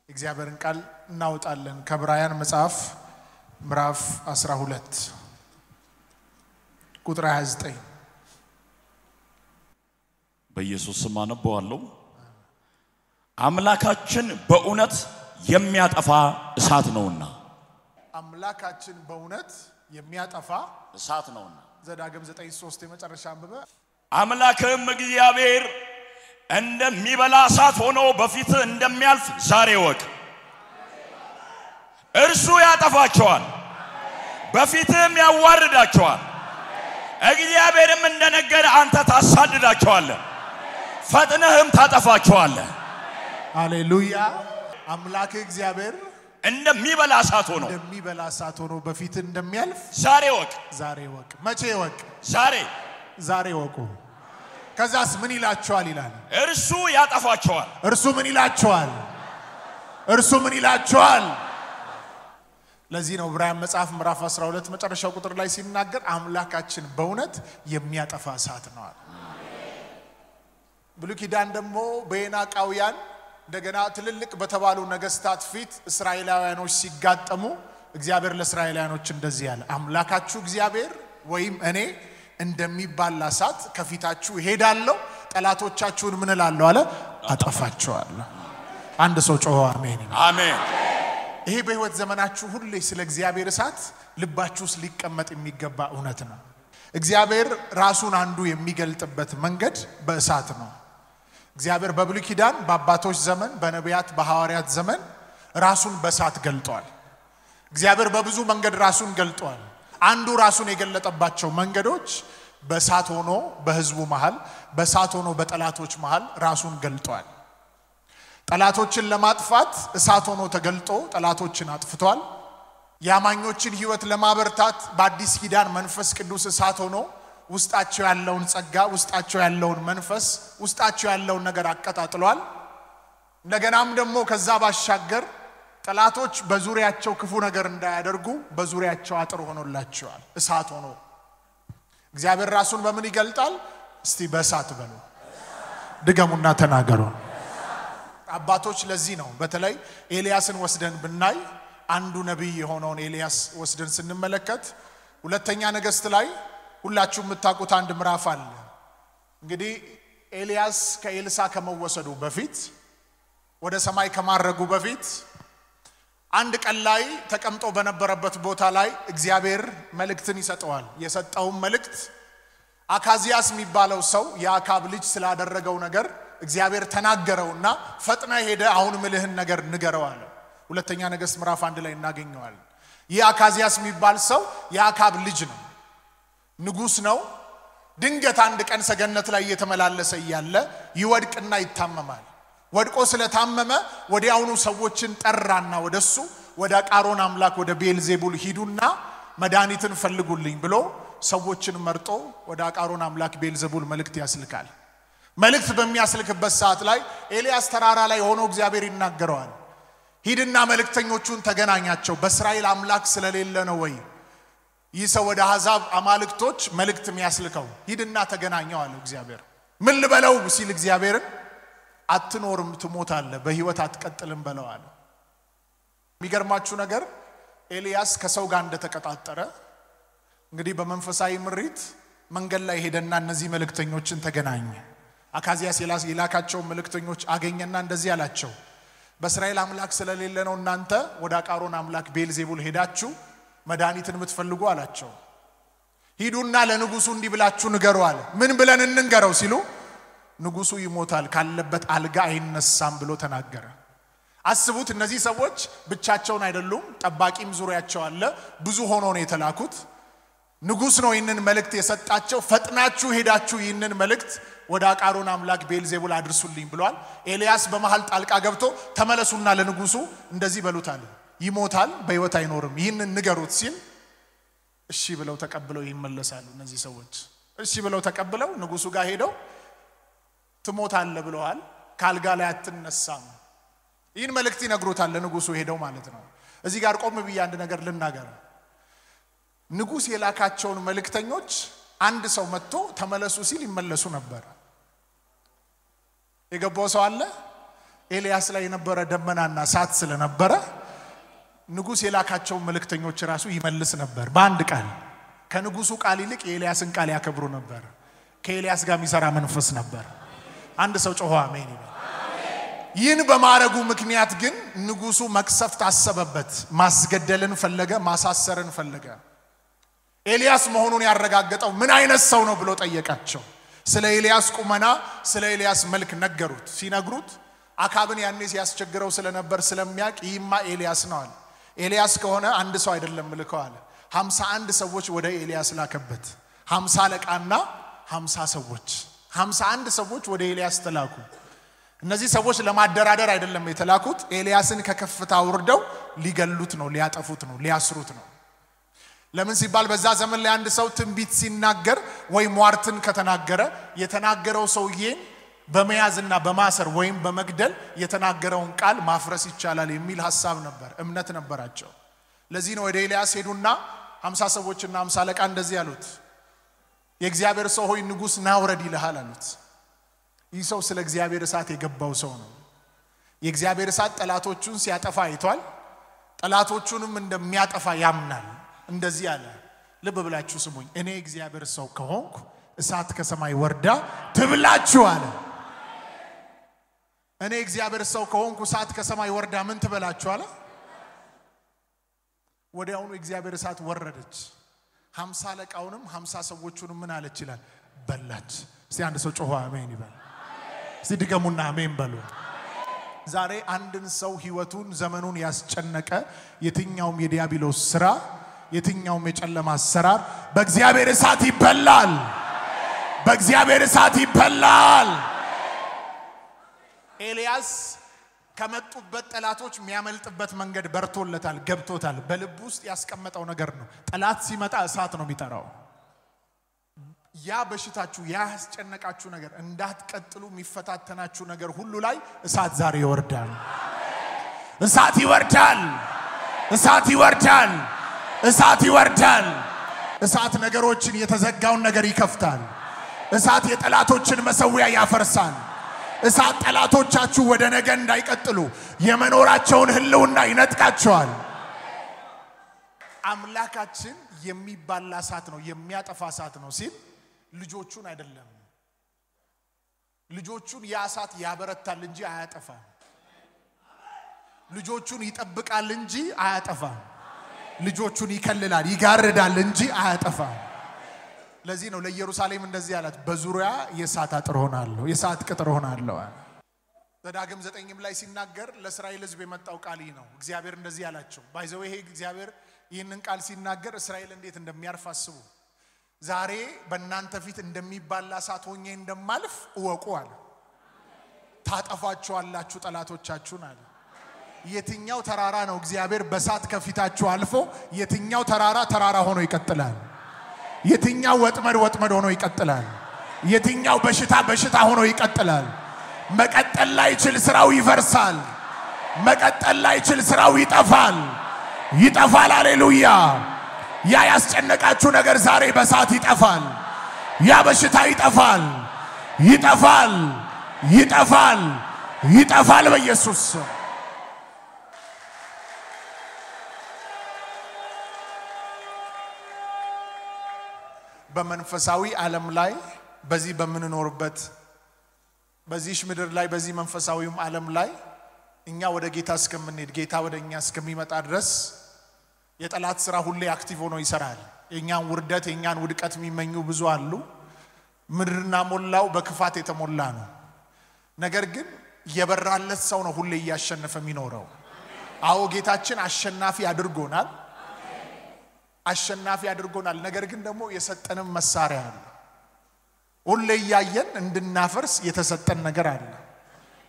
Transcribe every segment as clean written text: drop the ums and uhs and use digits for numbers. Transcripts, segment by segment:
እግዚአብሔርን ቃል እናውጣለን ከዕብራውያን መጽሐፍ ምዕራፍ 12 ቁጥር 29 በኢየሱስ ስም አነበዋለሁ። አምላካችን በእውነት የሚያጠፋ እሳት ነውና አምላካችን በእውነት የሚያጠፋ እሳት ነውና ዘዳግም 9:3 የመጨረሻ አንብበ አምላክም እግዚአብሔር እንደሚበላ እሳት ሆኖ በፊት እንደሚያልፍ ዛሬ ወቅ እርሱ ያጠፋቸዋል በፊትም ያዋርዳቸዋል እግዚአብሔርም እንደነገረ አንተ ታሳድዳቸዋለህ ፈጥነህም ታጠፋቸዋለህ። ሃሌሉያ። አምላክ እግዚአብሔር እንደሚበላ እሳት ሆኖ በፊት እንደሚያልፍ ዛሬ ወቅ መቼ ወቅ ዛሬ ወቁ። ከዛስ ምን ይላቸዋል ይላል? እርሱ ያጠፋቸዋል። እርሱ ምን ይላቸዋል? ለዚህ ነው ዕብራውያን መጽሐፍ ምዕራፍ 12 መጨረሻው ቁጥር ላይ ሲናገር አምላካችን በእውነት የሚያጠፋ እሳት ነው አለ። ብሉይ ኪዳን ደግሞ በዔናቃውያን እንደገና ትልልቅ በተባሉ ነገስታት ፊት እስራኤላውያኖች ሲጋጠሙ እግዚአብሔር ለእስራኤላውያኖች እንደዚህ ያለ አምላካችሁ እግዚአብሔር ወይም እኔ እንደሚባል እሳት ከፊታችሁ ሄዳለሁ ጠላቶቻችሁን ምን እላለሁ አለ አጠፋቸዋለሁ። አንድ ሰው ጮኸ አሜን። አሜን። ይሄ በህይወት ዘመናችሁ ሁሉ ስለ እግዚአብሔር እሳት ልባችሁስ ሊቀመጥ የሚገባ እውነት ነው። እግዚአብሔር ራሱን አንዱ የሚገልጥበት መንገድ በእሳት ነው። እግዚአብሔር በብሉይ ኪዳን በአባቶች ዘመን በነቢያት በሐዋርያት ዘመን ራሱን በእሳት ገልጧል። እግዚአብሔር በብዙ መንገድ ራሱን ገልጧል። አንዱ ራሱን የገለጠባቸው መንገዶች በእሳት ሆኖ በህዝቡ መሃል በእሳት ሆኖ በጠላቶች መሃል ራሱን ገልጧል። ጠላቶችን ለማጥፋት እሳት ሆኖ ተገልጦ ጠላቶችን አጥፍቷል። ያማኞችን ህይወት ለማበርታት በአዲስ ኪዳን መንፈስ ቅዱስ እሳት ሆኖ ውስጣቸው ያለውን ጸጋ ውስጣቸው ያለውን መንፈስ ውስጣቸው ያለውን ነገር አቀጣጥሏል። እንደገናም ደግሞ ከዛ ባሻገር ጠላቶች በዙሪያቸው ክፉ ነገር እንዳያደርጉ በዙሪያቸው አጥር ሆኖላቸዋል እሳት ሆኖ። እግዚአብሔር ራሱን በምን ይገልጣል? እስቲ በእሳት በሉ። ድገሙና ተናገሩ። አባቶች ለዚህ ነው በተለይ ኤልያስን ወስደን ብናይ አንዱ ነብይ የሆነውን ኤልያስ ወስደን ስንመለከት ሁለተኛ ነገሥት ላይ ሁላችሁም የምታውቁት አንድ ምዕራፍ አለ። እንግዲህ ኤልያስ ከኤልሳ ከመወሰዱ በፊት ወደ ሰማይ ከማረጉ በፊት አንድ ቀን ላይ ተቀምጦ በነበረበት ቦታ ላይ እግዚአብሔር መልእክትን ይሰጠዋል። የሰጠውን መልእክት አካዚያስ የሚባለው ሰው የአካብ ልጅ ስላደረገው ነገር እግዚአብሔር ተናገረውና ፈጥነ ሄደ አሁን ምልህን ነገር ንገረው አለ። ሁለተኛ ነገሥት ምዕራፍ 1 ላይ እናገኘዋለን። ይህ አካዚያስ የሚባል ሰው የአካብ ልጅ ነው፣ ንጉስ ነው። ድንገት አንድ ቀን ሰገነት ላይ እየተመላለሰ እያለ ይወድቅና ይታመማል። ወድቆ ስለታመመ ወዲያውኑ ሰዎችን ጠራና ወደሱ ወደ አቃሮን አምላክ ወደ ቤልዜቡል ሂዱና መድኃኒትን ፈልጉልኝ ብሎ ሰዎችን መርጦ ወደ አቃሮን አምላክ ቤልዜቡል መልእክት ያስልካል። መልእክት በሚያስልክበት ሰዓት ላይ ኤልያስ ተራራ ላይ ሆኖ እግዚአብሔር ይናገረዋል። ሂድና መልእክተኞቹን ተገናኛቸው፣ በእስራኤል አምላክ ስለሌለ ነው ወይ ይህ ሰው ወደ አሕዛብ አማልክቶች መልእክት የሚያስልከው? ሂድና ተገናኘው አለ እግዚአብሔር። ምን ልበለው ሲል እግዚአብሔርን አትኖርም ትሞታለህ በህይወት አትቀጥልም በለው አለ። የሚገርማችሁ ነገር ኤልያስ ከሰው ጋር እንደተቀጣጠረ እንግዲህ በመንፈሳዊ ምሪት መንገድ ላይ ሄደና እነዚህ መልእክተኞችን ተገናኘ። አካዚያስ የላካቸው መልእክተኞች አገኘና እንደዚህ አላቸው፣ በእስራኤል አምላክ ስለሌለ ነው እናንተ ወደ አቃሮን አምላክ ቤልዜቡል ሄዳችሁ መድኃኒትን የምትፈልጉ አላቸው። ሂዱና ለንጉሱ እንዲህ ብላችሁ ንገሩ አለ። ምን ብለን እንንገረው ሲሉ ንጉሱ ይሞታል ካለበት አልጋ አይነሳም ብሎ ተናገረ። አስቡት፣ እነዚህ ሰዎች ብቻቸውን አይደሉም፣ ጠባቂም ዙሪያቸው አለ። ብዙ ሆኖ ነው የተላኩት። ንጉስ ነው ይህንን መልእክት የሰጣቸው። ፈጥናችሁ ሄዳችሁ ይህንን መልእክት ወደ አቃሮን አምላክ ቤልዜቡል አድርሱልኝ ብሏል። ኤልያስ በመሃል ጣልቃ ገብቶ ተመለሱና ለንጉሱ እንደዚህ በሉታል፣ ይሞታል በህይወት አይኖርም ይህንን ንገሩት ሲል እሺ ብለው ተቀብለው ይመለሳሉ። እነዚህ ሰዎች እሺ ብለው ተቀብለው ንጉሱ ጋር ሄደው ትሞታለህ ብለዋል፣ ካልጋ ላይ አትነሳም፣ ይህን መልእክት ይነግሩታል ለንጉሱ ሄደው ማለት ነው። እዚህ ጋር ቆም ብዬ አንድ ነገር ልናገር። ንጉስ የላካቸውን መልእክተኞች አንድ ሰው መጥቶ ተመለሱ ሲል ይመለሱ ነበር። የገባው ሰው አለ? ኤልያስ ላይ የነበረ ደመናና እሳት ስለነበረ ንጉስ የላካቸው መልእክተኞች ራሱ ይመልስ ነበር በአንድ ቃል ከንጉሱ ቃል ይልቅ የኤልያስን ቃል ያከብሩ ነበር ከኤልያስ ጋር የሚሰራ መንፈስ ነበር አንድ ሰው ጮሆ አሜን ይበል ይህን በማረጉ ምክንያት ግን ንጉሱ መቅሰፍት አሰበበት ማስገደልን ፈለገ ማሳሰርን ፈለገ ኤልያስ መሆኑን ያረጋገጠው ምን አይነት ሰው ነው ብሎ ጠየቃቸው ስለ ኤልያስ ቁመና ስለ ኤልያስ መልክ ነገሩት ሲነግሩት አካብን ያኔ ሲያስቸግረው ስለነበር ስለሚያቅ ይማ ኤልያስ ነው አለ ኤልያስ ከሆነ አንድ ሰው አይደለም ልከው አለ 51 ሰዎች ወደ ኤልያስ ላከበት 50 አለቃና 50 ሰዎች 51 ሰዎች ወደ ኤልያስ ተላኩ እነዚህ ሰዎች ለማደራደር አይደለም የተላኩት ኤልያስን ከከፍታ ወርደው ሊገሉት ነው ሊያጠፉት ነው ሊያስሩት ነው ለምን ሲባል በዛ ዘመን ላይ አንድ ሰው ትንቢት ሲናገር ወይ ሟርትን ከተናገረ የተናገረው ሰውዬ በመያዝና በማሰር ወይም በመግደል የተናገረውን ቃል ማፍረስ ይቻላል የሚል ሐሳብ ነበር እምነት ነበራቸው ለዚህ ነው ወደ ኤልያስ ሄዱና 50 ሰዎችና 50 አለቃ እንደዚህ ያሉት የእግዚአብሔር ሰው ሆይ ንጉስ ናውረድ ይልሃል አሉት ይህ ሰው ስለ እግዚአብሔር እሳት የገባው ሰው ነው የእግዚአብሔር እሳት ጠላቶቹን ሲያጠፋ አይቷል ጠላቶቹንም እንደሚያጠፋ ያምናል እንደዚህ አለ ልብ ብላችሁ ስሙኝ እኔ እግዚአብሔር ሰው ከሆንኩ እሳት ከሰማይ ወርዳ ትብላችሁ አለ እኔ እግዚአብሔር ሰው ከሆንኩ እሳት ከሰማይ ወርዳ ምን ትበላችሁ አለ ወዲያውኑ እግዚአብሔር እሳት ወረደች 50 አለቃውንም 50 ሰዎቹንም ምን አለች ይላል በላች እስቲ አንድ ሰው ጮሆ አሜን ይበል እስቲ ድገሙና አሜን በሉ ዛሬ አንድን ሰው ህይወቱን ዘመኑን ያስጨነቀ የትኛውም የዲያብሎስ ስራ የትኛውም የጨለማ አሰራር በእግዚአብሔር እሳት ይበላል በእግዚአብሔር እሳት ይበላል ኤልያስ ከመጡበት ጠላቶች የሚያመልጥበት መንገድ በርቶለታል ገብቶታል በልብ ውስጥ ያስቀመጠው ነገር ነው ጠላት ሲመጣ እሳት ነው የሚጠራው ያ በሽታችሁ ያ ያስጨነቃችሁ ነገር እንዳትቀጥሉ የሚፈታተናችሁ ነገር ሁሉ ላይ እሳት ዛሬ ይወርዳል እሳት ይወርዳል እሳት ይወርዳል እሳት ይወርዳል እሳት ነገሮችን የተዘጋውን ነገር ይከፍታል እሳት የጠላቶችን መሰዊያ ያፈርሳል እሳት ጠላቶቻችሁ ወደ ነገ እንዳይቀጥሉ የመኖራቸውን ህልውና ይነጥቃቸዋል አምላካችን የሚባላ እሳት ነው የሚያጠፋ እሳት ነው ሲል ልጆቹን አይደለም ልጆቹን ያ እሳት ያበረታል እንጂ አያጠፋም ልጆቹን ይጠብቃል እንጂ አያጠፋም ልጆቹን ይከልላል ይጋርዳል እንጂ አያጠፋም ለዚህ ነው ለኢየሩሳሌም እንደዚህ ያላት በዙሪያ የእሳት አጥር ሆናለሁ የእሳት ቅጥር ሆናለሁ ዘዳግም 9 ላይ ሲናገር ለእስራኤል ህዝብ የመጣው ቃል ነው እግዚአብሔር እንደዚህ ያላቸው ባይዘው ይሄ እግዚአብሔር ይህንን ቃል ሲናገር እስራኤል እንዴት እንደሚያርፍ አስቡ ዛሬ በእናንተ ፊት እንደሚባላ እሳት ሆኜ እንደማልፍ እወቁ አለ ታጠፋቸዋላችሁ ጠላቶቻችሁን አለ የትኛው ተራራ ነው እግዚአብሔር በእሳት ከፊታችሁ አልፎ የትኛው ተራራ ሆኖ ይቀጥላል የትኛው ወጥመድ ሆኖ ይቀጥላል የትኛው በሽታ ሆኖ ይቀጥላል መቀጠል ላይ ይችል ስራው ይፈርሳል መቀጠል ላይ ይችል ስራው ይጠፋል ሃሌሉያ ያ ያስጨነቃችሁ ነገር ዛሬ በእሳት ይጠፋል ያ በሽታ ይጠፋል በኢየሱስ በመንፈሳዊ ዓለም ላይ በዚህ በመንኖርበት በዚህ ምድር ላይ በዚህ መንፈሳዊም ዓለም ላይ እኛ ወደ ጌታ እስከምንሄድ ጌታ ወደኛ እስከሚመጣ ድረስ የጠላት ስራ ሁሌ አክቲቭ ሆኖ ይሰራል የኛን ውርደት የኛን ውድቀት የሚመኙ ብዙ አሉ ምድርና ሞላው በክፋት የተሞላ ነው ነገር ግን የበራለት ሰው ነው ሁሌ ያሸነፈ የሚኖረው አዎ ጌታችን አሸናፊ አድርጎናል ነገር ግን ደግሞ የሰጠንም መሳሪያ አለ ሁሌ ያየን እንድናፈርስ የተሰጠን ነገር አለ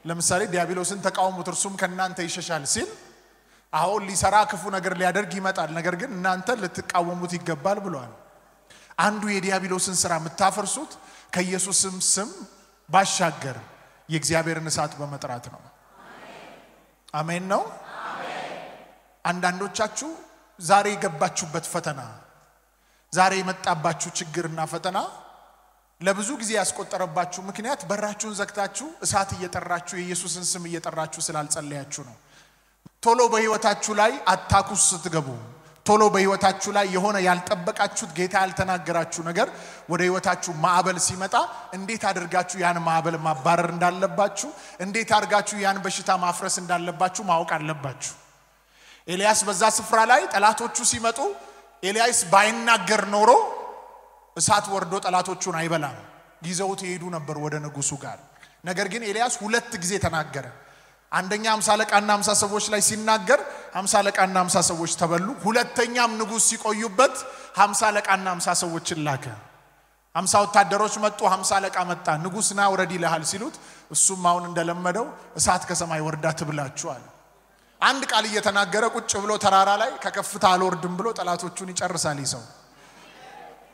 ለምሳሌ ዲያብሎስን ተቃውሙት እርሱም ከናንተ ይሸሻል ሲል አዎ ሊሰራ ክፉ ነገር ሊያደርግ ይመጣል ነገር ግን እናንተ ልትቃወሙት ይገባል ብሏል አንዱ የዲያብሎስን ስራ መታፈርሱት ከኢየሱስም ስም ባሻገር የእግዚአብሔርን እሳት በመጥራት ነው አሜን ነው አንዳንዶቻችሁ ዛሬ የገባችሁበት ፈተና ዛሬ የመጣባችሁ ችግርና ፈተና ለብዙ ጊዜ ያስቆጠረባችሁ ምክንያት በራችሁን ዘግታችሁ እሳት እየጠራችሁ የኢየሱስን ስም እየጠራችሁ ስላልጸለያችሁ ነው። ቶሎ በህይወታችሁ ላይ አታኩስ ስትገቡ ቶሎ በህይወታችሁ ላይ የሆነ ያልጠበቃችሁት ጌታ ያልተናገራችሁ ነገር ወደ ህይወታችሁ ማዕበል ሲመጣ እንዴት አድርጋችሁ ያን ማዕበል ማባረር እንዳለባችሁ እንዴት አድርጋችሁ ያን በሽታ ማፍረስ እንዳለባችሁ ማወቅ አለባችሁ። ኤልያስ በዛ ስፍራ ላይ ጠላቶቹ ሲመጡ ኤልያስ ባይናገር ኖሮ እሳት ወርዶ ጠላቶቹን አይበላም ይዘውት ይሄዱ ነበር ወደ ንጉሱ ጋር። ነገር ግን ኤልያስ ሁለት ጊዜ ተናገረ። አንደኛ 50 አለቃና 50 ሰዎች ላይ ሲናገር 50 አለቃና 50 ሰዎች ተበሉ። ሁለተኛም ንጉስ ሲቆዩበት 50 አለቃና 50 ሰዎችን ላከ። 50 ወታደሮች መጡ 50 አለቃ መጣ። ንጉስና ወረድ ይልሃል ሲሉት እሱም አሁን እንደለመደው እሳት ከሰማይ ወርዳ ትብላችኋል። አንድ ቃል እየተናገረ ቁጭ ብሎ ተራራ ላይ ከከፍታ አልወርድም ብሎ ጠላቶቹን ይጨርሳል ይሰው።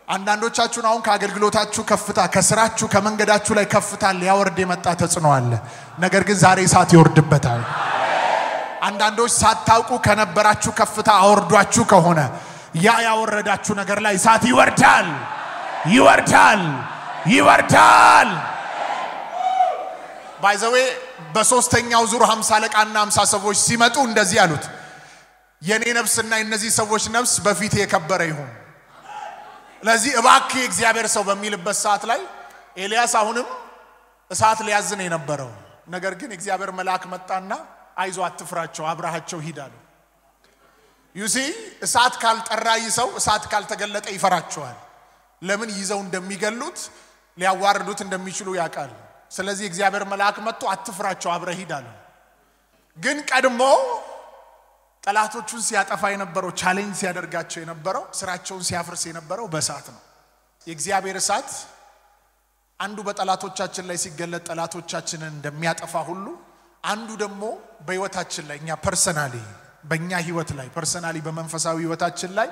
አንዳንዶቻችሁን አሁን ከአገልግሎታችሁ ከፍታ ከስራችሁ ከመንገዳችሁ ላይ ከፍታ ሊያወርድ የመጣ ተጽዕኖ አለ። ነገር ግን ዛሬ እሳት ይወርድበታል። አንዳንዶች ሳታውቁ ከነበራችሁ ከፍታ አወርዷችሁ ከሆነ ያ ያወረዳችሁ ነገር ላይ እሳት ይወርዳል ይወርዳል ይወርዳል። ባይዘዌ በሶስተኛው ዙር 50 አለቃና 50 ሰዎች ሲመጡ እንደዚህ ያሉት የኔ ነፍስና እነዚህ ሰዎች ነፍስ በፊት የከበረ ይሁን። ለዚህ እባክህ እግዚአብሔር ሰው በሚልበት ሰዓት ላይ ኤልያስ አሁንም እሳት ሊያዝን የነበረው ነገር ግን እግዚአብሔር መልአክ መጣና አይዞ አትፍራቸው አብራሃቸው ሂዳሉ። ዩሲ እሳት ካልጠራይ ሰው እሳት ካልተገለጠ ይፈራቸዋል። ለምን ይዘው እንደሚገሉት ሊያዋርዱት እንደሚችሉ ያውቃል። ስለዚህ እግዚአብሔር መልአክ መጥቶ አትፍራቸው አብረህ ሂዳሉ። ግን ቀድሞ ጠላቶቹን ሲያጠፋ የነበረው ቻሌንጅ ሲያደርጋቸው የነበረው ስራቸውን ሲያፍርስ የነበረው በእሳት ነው። የእግዚአብሔር እሳት አንዱ በጠላቶቻችን ላይ ሲገለጥ ጠላቶቻችንን እንደሚያጠፋ ሁሉ አንዱ ደግሞ በህይወታችን ላይ እኛ ፐርሰናሊ በእኛ ህይወት ላይ ፐርሰናሊ በመንፈሳዊ ህይወታችን ላይ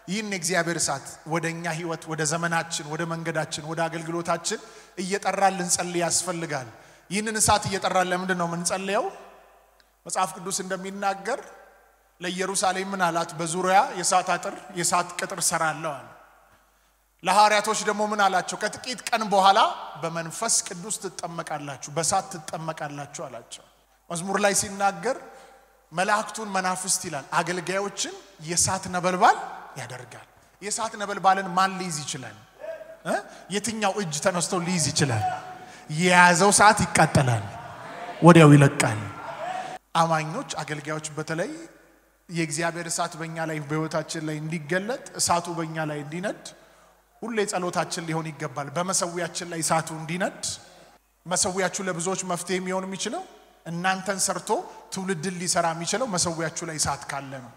ይህን የእግዚአብሔር እሳት ወደኛ ህይወት ወደ ዘመናችን ወደ መንገዳችን ወደ አገልግሎታችን እየጠራን ልንጸልይ ያስፈልጋል። ይህንን እሳት እየጠራን ለምንድን ነው የምንጸልየው? መጽሐፍ ቅዱስ እንደሚናገር ለኢየሩሳሌም ምን አላት? በዙሪያ የእሳት አጥር የእሳት ቅጥር ሰራለሁ አለ። ለሐዋርያቶች ደግሞ ምን አላቸው? ከጥቂት ቀን በኋላ በመንፈስ ቅዱስ ትጠመቃላችሁ በእሳት ትጠመቃላችሁ አላቸው። መዝሙር ላይ ሲናገር መላእክቱን መናፍስት ይላል አገልጋዮችን የእሳት ነበልባል ያደርጋል። የእሳት ነበልባልን ማን ሊይዝ ይችላል? የትኛው እጅ ተነስቶ ሊይዝ ይችላል? የያዘው ሰዓት ይቃጠላል ወዲያው ይለቃል። አማኞች አገልጋዮች በተለይ የእግዚአብሔር እሳት በእኛ ላይ በህይወታችን ላይ እንዲገለጥ እሳቱ በእኛ ላይ እንዲነድ ሁሌ ጸሎታችን ሊሆን ይገባል። በመሰዊያችን ላይ እሳቱ እንዲነድ መሰዊያችሁ ለብዙዎች መፍትሄ የሚሆን የሚችለው እናንተን ሰርቶ ትውልድን ሊሰራ የሚችለው መሰዊያችሁ ላይ እሳት ካለ ነው።